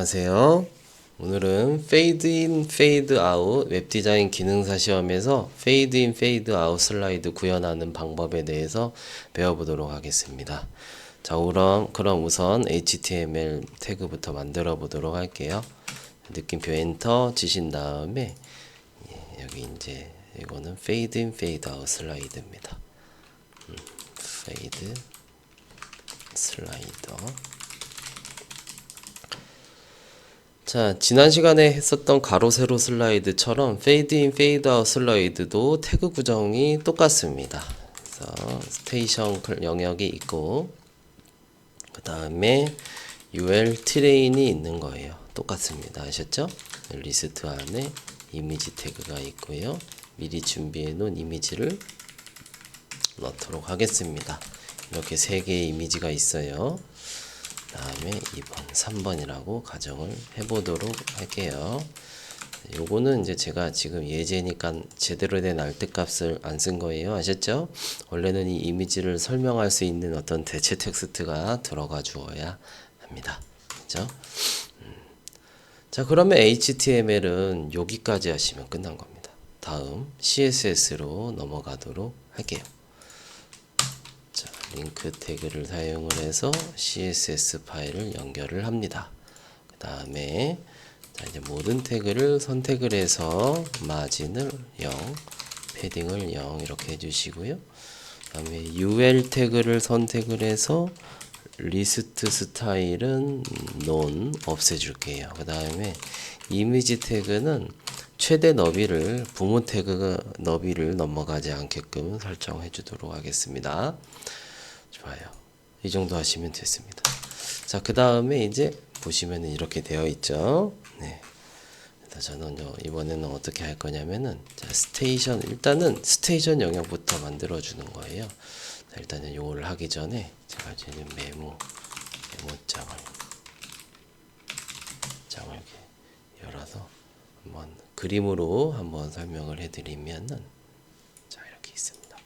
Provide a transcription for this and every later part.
안녕하세요. 오늘은 페이드 인, 페이드 아웃 웹디자인 기능사 시험에서 페이드 인, 페이드 아웃 슬라이드 구현하는 방법에 대해서 배워보도록 하겠습니다. 자, 그럼 우선 HTML 태그부터 만들어 보도록 할게요. 느낌표 엔터 치신 다음에 여기 이제 이거는 페이드 인, 페이드 아웃 슬라이드입니다. 페이드 슬라이더. 자, 지난 시간에 했었던 가로 세로 슬라이드처럼 페이드 인, 페이드 아웃 슬라이드도 태그 구성이 똑같습니다. 그래서 스테이션 영역이 있고 그 다음에 UL 트레인이 있는 거예요. 똑같습니다. 아셨죠? 리스트 안에 이미지 태그가 있고요. 미리 준비해 놓은 이미지를 넣도록 하겠습니다. 이렇게 3개의 이미지가 있어요. 다음에 2번, 3번이라고 가정을 해보도록 할게요. 요거는 이제 제가 지금 예제니까 제대로 된 알뜰값을 안 쓴 거예요. 아셨죠? 원래는 이 이미지를 설명할 수 있는 어떤 대체 텍스트가 들어가 주어야 합니다. 그죠? 자, 그러면 HTML은 여기까지 하시면 끝난 겁니다. 다음 CSS로 넘어가도록 할게요. 자, 링크 태그를 사용을 해서 CSS 파일을 연결을 합니다. 그 다음에 이제 모든 태그를 선택을 해서 마진을 0, 패딩을 0 이렇게 해주시고요. 그 다음에 UL 태그를 선택을 해서 리스트 스타일은 none 없애줄게요. 그 다음에 이미지 태그는 최대 너비를 부모 태그 너비를 넘어가지 않게끔 설정해 주도록 하겠습니다. 좋아요. 이 정도 하시면 됐습니다. 자, 그 다음에 이제 보시면 이렇게 되어 있죠. 네. 저는 이번에는 어떻게 할 거냐면은 스테이션, 일단은 스테이션 영역부터 만들어 주는 거예요. 자, 일단은 요거를 하기 전에 제가 지금 메모장을 이렇게 열어서 한번 그림으로 한번 설명을 해드리면은 자, 이렇게 있습니다.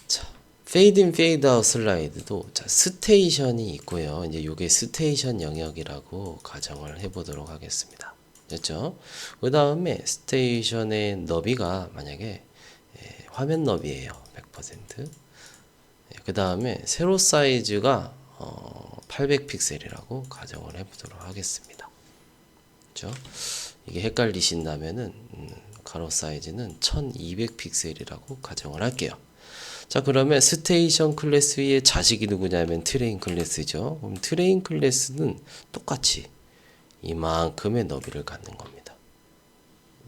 자, 페이드 인, 페이드 아웃 슬라이드도 자, 스테이션이 있고요. 이제 요게 스테이션 영역이라고 가정을 해보도록 하겠습니다. 됐죠? 그 다음에 스테이션의 너비가 만약에 화면 너비예요. 100%. 그 다음에 세로 사이즈가 800픽셀이라고 가정을 해보도록 하겠습니다. 그렇죠? 이게 헷갈리신다면은 가로 사이즈는 1200픽셀이라고 가정을 할게요. 자, 그러면 스테이션 클래스의 자식이 누구냐면 트레인 클래스죠. 그럼 트레인 클래스는 똑같이 이만큼의 너비를 갖는 겁니다.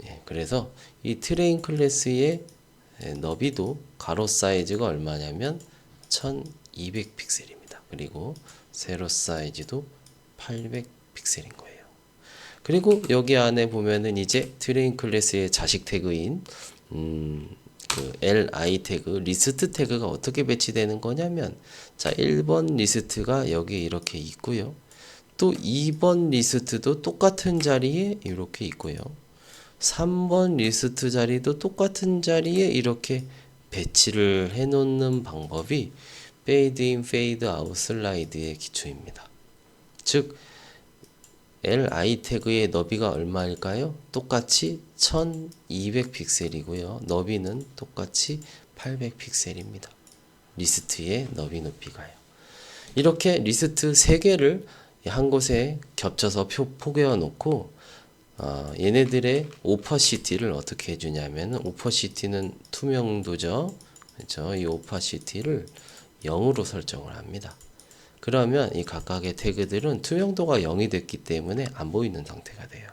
예, 그래서 이 트레인 클래스의 너비도 가로 사이즈가 얼마냐면 1200픽셀입니다. 그리고 세로 사이즈도 800픽셀인 거예요. 그리고 여기 안에 보면은 이제 트레인 클래스의 자식 태그인 그 li 태그, 리스트 태그가 어떻게 배치되는 거냐면 자, 1번 리스트가 여기 이렇게 있고요. 또 2번 리스트도 똑같은 자리에 이렇게 있고요. 3번 리스트 자리도 똑같은 자리에 이렇게 배치를 해 놓는 방법이 페이드 인, 페이드 아웃 슬라이드의 기초입니다. 즉 li 태그의 너비가 얼마일까요? 똑같이 1200픽셀이고요. 너비는 똑같이 800픽셀입니다. 리스트의 너비 높이가요. 이렇게 리스트 3개를 한 곳에 겹쳐서 포개어 놓고 얘네들의 오퍼시티를 어떻게 해주냐면 오퍼시티는 투명도죠. 그렇죠? 이 오퍼시티를 0으로 설정을 합니다. 그러면 이 각각의 태그들은 투명도가 0이 됐기 때문에 안 보이는 상태가 돼요.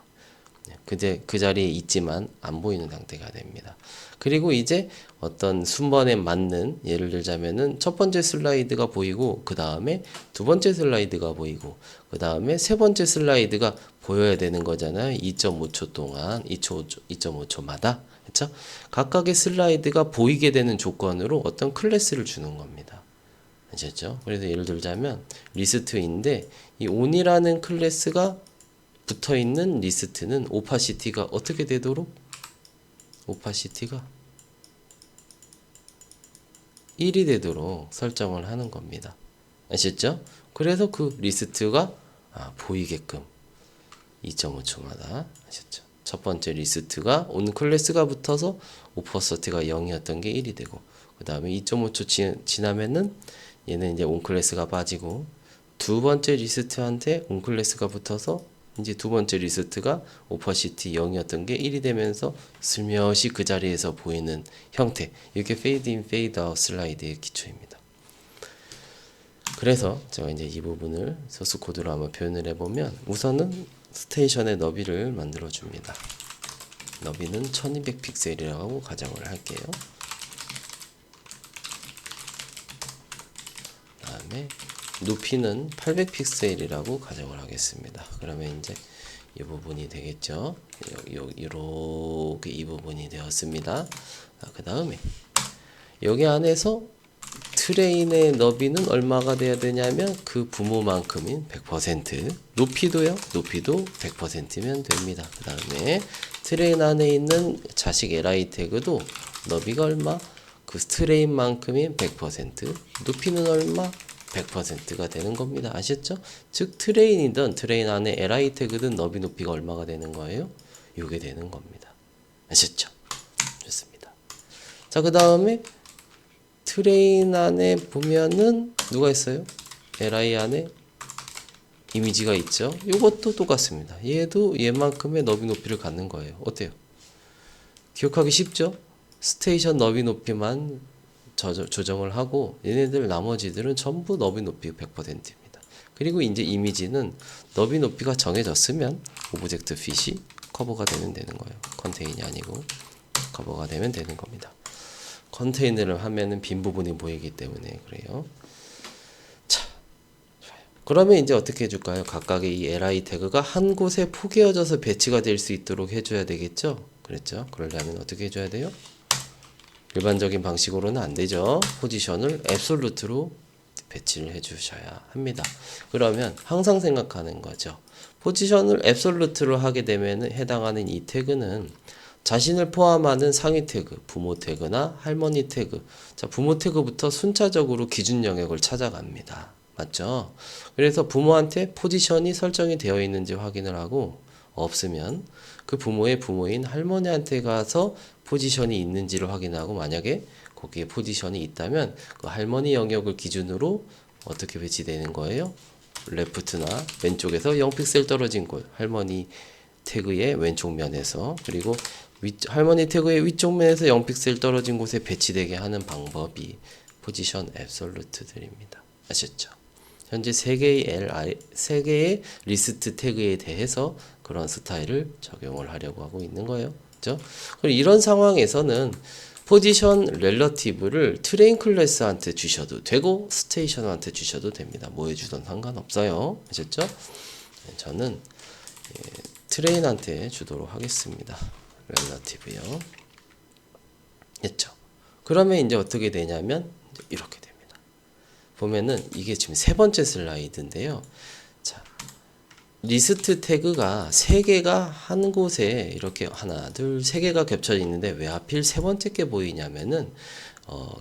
그 자리에 있지만 안 보이는 상태가 됩니다. 그리고 이제 어떤 순번에 맞는, 예를 들자면은 첫 번째 슬라이드가 보이고 그 다음에 두 번째 슬라이드가 보이고 그 다음에 세 번째 슬라이드가 보여야 되는 거잖아요. 2.5초 동안 2.5초마다 그렇죠? 각각의 슬라이드가 보이게 되는 조건으로 어떤 클래스를 주는 겁니다. 아셨죠? 그래서 예를 들자면 리스트인데 이 on이라는 클래스가 붙어있는 리스트는 오파시티가 어떻게 되도록? 오파시티가 1이 되도록 설정을 하는 겁니다. 아셨죠? 그래서 그 리스트가 보이게끔 2.5초마다 아셨죠? 첫 번째 리스트가 온 클래스가 붙어서 오퍼서티가 0이었던 게 1이 되고, 그 다음에 2.5초 지나면은 얘는 이제 온 클래스가 빠지고, 두 번째 리스트한테 온 클래스가 붙어서 이제 두 번째 리스트가 오퍼시티 0이었던 게 1이 되면서 슬며시 그 자리에서 보이는 형태, 이게 페이드 인 페이드 아웃 슬라이드의 기초입니다. 그래서 제가 이제 이 부분을 소스 코드로 한번 표현을 해보면, 우선은 스테이션의 너비를 만들어 줍니다. 너비는 1200 픽셀이라고 가정을 할게요. 다음에 높이는 800 픽셀이라고 가정을 하겠습니다. 그러면 이제 이 부분이 되겠죠. 이렇게 이 부분이 되었습니다. 그 다음에 여기 안에서 트레인의 너비는 얼마가 돼야 되냐면 그 부모만큼인 100%, 높이도요, 높이도 100%면 됩니다. 그 다음에 트레인 안에 있는 자식 li 태그도 너비가 얼마, 그 트레인만큼인 100%, 높이는 얼마, 100%가 되는 겁니다. 아셨죠? 즉 트레인이든 트레인 안에 li 태그든 너비 높이가 얼마가 되는 거예요? 요게 되는 겁니다. 아셨죠? 좋습니다. 자, 그 다음에 트레인 안에 보면은 누가 있어요? li 안에 이미지가 있죠. 이것도 똑같습니다. 얘도 얘만큼의 너비 높이를 갖는 거예요. 어때요? 기억하기 쉽죠? 스테이션 너비 높이만 조정을 하고, 얘네들 나머지들은 전부 너비 높이 100%입니다. 그리고 이제 이미지는 너비 높이가 정해졌으면 오브젝트 핏이 커버가 되면 되는 거예요. 컨테인이 아니고 커버가 되면 되는 겁니다. 컨테이너를 하면은 빈 부분이 보이기 때문에 그래요. 자, 좋아요. 그러면 이제 어떻게 해줄까요? 각각의 이 li 태그가 한 곳에 포개어져서 배치가 될 수 있도록 해줘야 되겠죠? 그랬죠? 그러려면 어떻게 해줘야 돼요? 일반적인 방식으로는 안 되죠. 포지션을 앱솔루트로 배치를 해주셔야 합니다. 그러면 항상 생각하는 거죠. 포지션을 앱솔루트로 하게 되면 해당하는 이 태그는 자신을 포함하는 상위 태그, 부모 태그나 할머니 태그, 자, 부모 태그부터 순차적으로 기준 영역을 찾아갑니다. 맞죠? 그래서 부모한테 포지션이 설정이 되어 있는지 확인을 하고, 없으면 그 부모의 부모인 할머니한테 가서 포지션이 있는지를 확인하고, 만약에 거기에 포지션이 있다면 그 할머니 영역을 기준으로 어떻게 배치되는 거예요? 레프트나 왼쪽에서 0픽셀 떨어진 곳, 할머니 태그의 왼쪽 면에서, 그리고 할머니 태그의 위쪽 면에서 0픽셀 떨어진 곳에 배치되게 하는 방법이 포지션 앱솔루트들입니다. 아셨죠? 현재 3개의 리스트 태그에 대해서 그런 스타일을 적용을 하려고 하고 있는 거예요. 그죠? 그리고 이런 상황에서는 포지션 렐러티브를 트레인 클래스한테 주셔도 되고 스테이션한테 주셔도 됩니다. 뭐 해주든 상관없어요. 아셨죠? 저는 트레인한테 주도록 하겠습니다. 렐러티브요. 됐죠? 그러면 이제 어떻게 되냐면 이렇게 됩니다. 보면은 이게 지금 세 번째 슬라이드인데요. 자, 리스트 태그가 3개가 한 곳에 이렇게 하나, 둘, 3개가 겹쳐져 있는데 왜 하필 세 번째 게 보이냐면은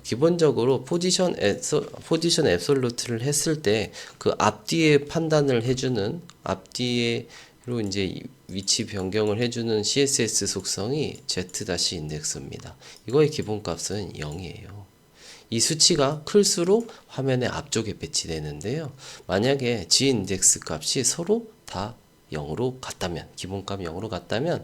기본적으로 포지션 앱솔루트를 했을 때 그 앞뒤에 판단을 해주는, 앞뒤에로 이제 위치 변경을 해주는 CSS 속성이 z-index입니다. 이거의 기본값은 0이에요. 이 수치가 클수록 화면의 앞쪽에 배치되는데요. 만약에 g인덱스 값이 서로 다 0으로 같다면, 기본값 0으로 같다면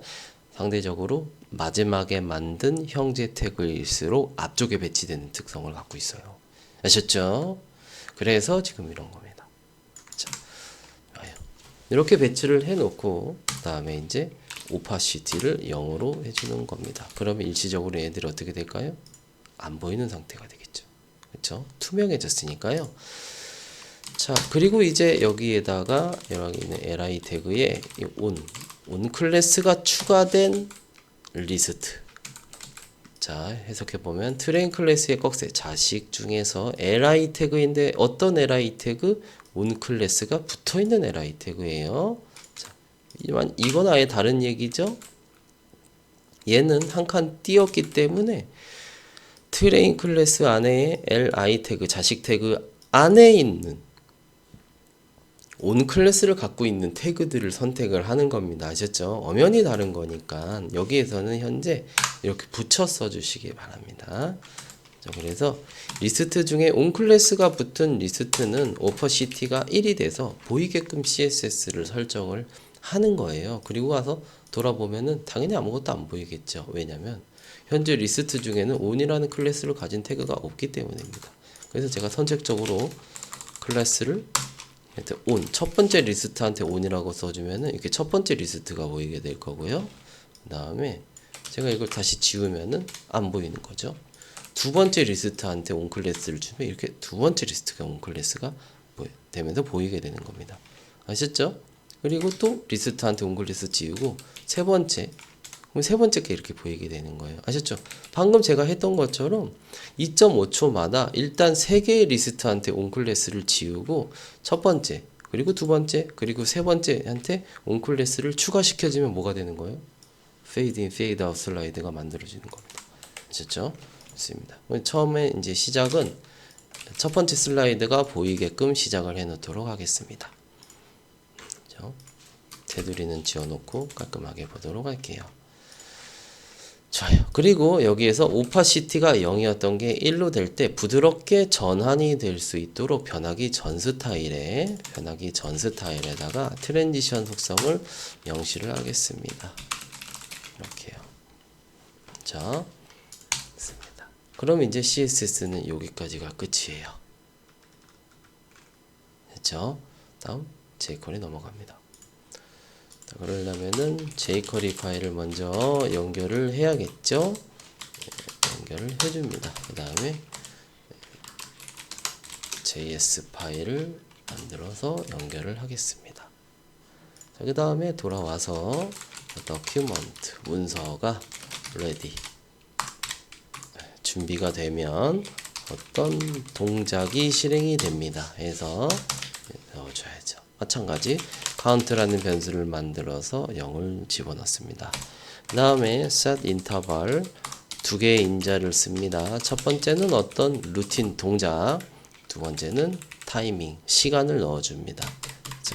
상대적으로 마지막에 만든 형제 태그일수록 앞쪽에 배치되는 특성을 갖고 있어요. 아셨죠? 그래서 지금 이런 겁니다. 자, 이렇게 배치를 해놓고 그 다음에 이제 오파시티를 0으로 해주는 겁니다. 그러면 일시적으로 얘들이 어떻게 될까요? 안 보이는 상태가 되겠죠. 그렇죠? 투명해졌으니까요. 자, 그리고 이제 여기에다가 여기 있는 li 태그에 온 클래스가 추가된 리스트. 자, 해석해 보면 트레인 클래스의 꺽쇠 자식 중에서 li 태그인데 어떤 li 태그? 온 클래스가 붙어 있는 li 태그예요. 자, 이건 아예 다른 얘기죠. 얘는 한 칸 띄었기 때문에 트레인 클래스 안에 li 태그, 자식 태그 안에 있는 온 클래스를 갖고 있는 태그들을 선택을 하는 겁니다. 아셨죠? 엄연히 다른 거니까 여기에서는 현재 이렇게 붙여 써주시기 바랍니다. 자, 그래서 리스트 중에 온 클래스가 붙은 리스트는 오퍼시티가 1이 돼서 보이게끔 CSS를 설정을 하는 거예요. 그리고 와서 돌아보면은 당연히 아무것도 안 보이겠죠. 왜냐면 현재 리스트 중에는 on이라는 클래스를 가진 태그가 없기 때문입니다. 그래서 제가 선택적으로 클래스를 on, 첫 번째 리스트한테 on이라고 써주면은 이렇게 첫 번째 리스트가 보이게 될 거고요. 그 다음에 제가 이걸 다시 지우면은 안 보이는 거죠. 두 번째 리스트한테 on 클래스를 주면 이렇게 두 번째 리스트가 on 클래스가 되면서 보이게 되는 겁니다. 아셨죠? 그리고 또 리스트한테 on 클래스 지우고 세 번째, 그럼 세 번째 게 이렇게 보이게 되는 거예요. 아셨죠? 방금 제가 했던 것처럼 2.5초마다 일단 세 개의 리스트한테 on 클래스를 지우고 첫 번째, 그리고 두 번째, 그리고 세 번째한테 on 클래스를 추가시켜주면 뭐가 되는 거예요? fade in, fade out 슬라이드가 만들어지는 겁니다. 아셨죠? 좋습니다. 처음에 이제 시작은 첫 번째 슬라이드가 보이게끔 시작을 해 놓도록 하겠습니다. 그렇죠? 테두리는 지워놓고 깔끔하게 보도록 할게요. 좋아요. 그리고 여기에서 오파시티가 0이었던 게 1로 될 때 부드럽게 전환이 될 수 있도록 변하기 전 스타일에다가 트랜지션 속성을 명시를 하겠습니다. 이렇게요. 자, 됐습니다. 그럼 이제 CSS는 여기까지가 끝이에요. 됐죠? 다음 jQuery 넘어갑니다. 그러려면은 jQuery 파일을 먼저 연결을 해야겠죠. 연결을 해줍니다. 그 다음에 JS 파일을 만들어서 연결을 하겠습니다. 그 다음에 돌아와서 document 문서가 ready 준비가 되면 어떤 동작이 실행이 됩니다. 해서 넣어줘야죠. 마찬가지 count라는 변수를 만들어서 0을 집어넣습니다. 그 다음에 set interval 두 개의 인자를 씁니다. 첫 번째는 어떤 루틴 동작, 두 번째는 타이밍 시간을 넣어줍니다.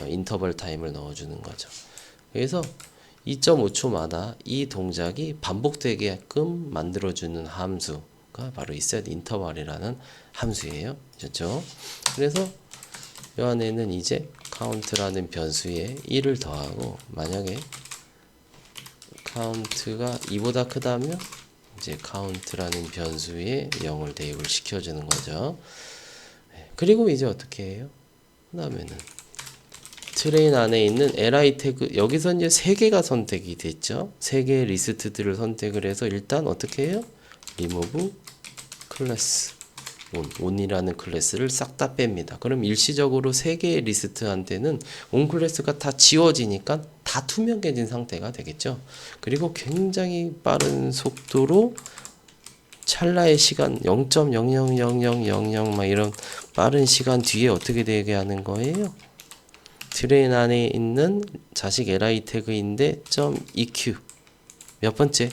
인터벌 타임을 넣어주는 거죠. 그래서 2.5초마다 이 동작이 반복되게끔 만들어주는 함수가 바로 이 set interval이라는 함수예요. 그렇죠? 그래서 이 안에는 이제 count라는 변수에 1을 더하고 만약에 count가 2보다 크다면 이제 count라는 변수에 0을 대입을 시켜주는 거죠. 그리고 이제 어떻게 해요? 그 다음에는 트레인 안에 있는 li 태그 여기서 이제 3개가 선택이 됐죠. 3개의 리스트들을 선택을 해서 일단 어떻게 해요? remove 클래스 on이라는 클래스를 싹 다 뺍니다. 그럼 일시적으로 3개의 리스트한테는 on 클래스가 다 지워지니까 다 투명해진 상태가 되겠죠. 그리고 굉장히 빠른 속도로 찰나의 시간 0.000000 막 이런 빠른 시간 뒤에 어떻게 되게 하는 거예요? 트레인 안에 있는 자식 li 태그인데 .eq 몇 번째?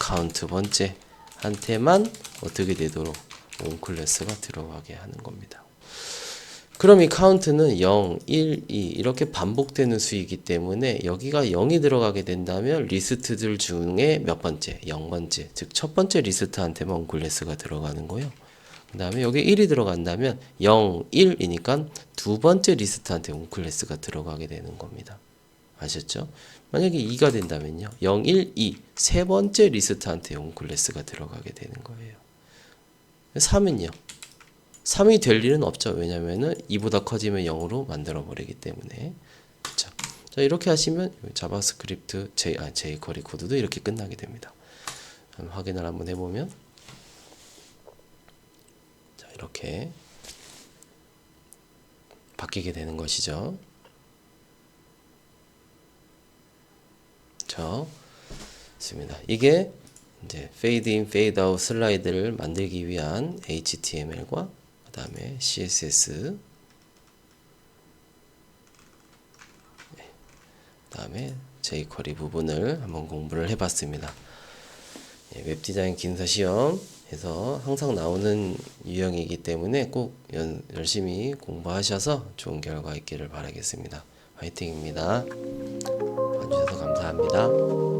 count 번째 한테만 어떻게 되도록 on 클래스가 들어가게 하는 겁니다. 그럼 이 count는 0, 1, 2 이렇게 반복되는 수이기 때문에 여기가 0이 들어가게 된다면 리스트들 중에 몇 번째? 0번째. 즉 첫 번째 리스트한테만 on 클래스가 들어가는 거예요. 그 다음에 여기 1이 들어간다면 0, 1이니까 두 번째 리스트한테 on 클래스가 들어가게 되는 겁니다. 아셨죠? 만약에 2가 된다면요. 0, 1, 2 세 번째 리스트한테 on 클래스가 들어가게 되는 거예요. 3은요. 3이 될 일은 없죠. 왜냐면은 2보다 커지면 0으로 만들어 버리기 때문에. 그렇죠? 자, 이렇게 하시면 자바스크립트 jQuery 코드도 이렇게 끝나게 됩니다. 확인을 한번 해보면 자, 이렇게 바뀌게 되는 것이죠. 자, 있습니다. 이게 이제 fade in, fade out 슬라이드를 만들기 위한 HTML과 그 다음에 CSS, 그 다음에 jQuery 부분을 한번 공부를 해봤습니다. 웹디자인 긴서 시험 그래서 항상 나오는 유형이기 때문에 꼭 열심히 공부하셔서 좋은 결과 있기를 바라겠습니다. 화이팅입니다. 봐주셔서 감사합니다.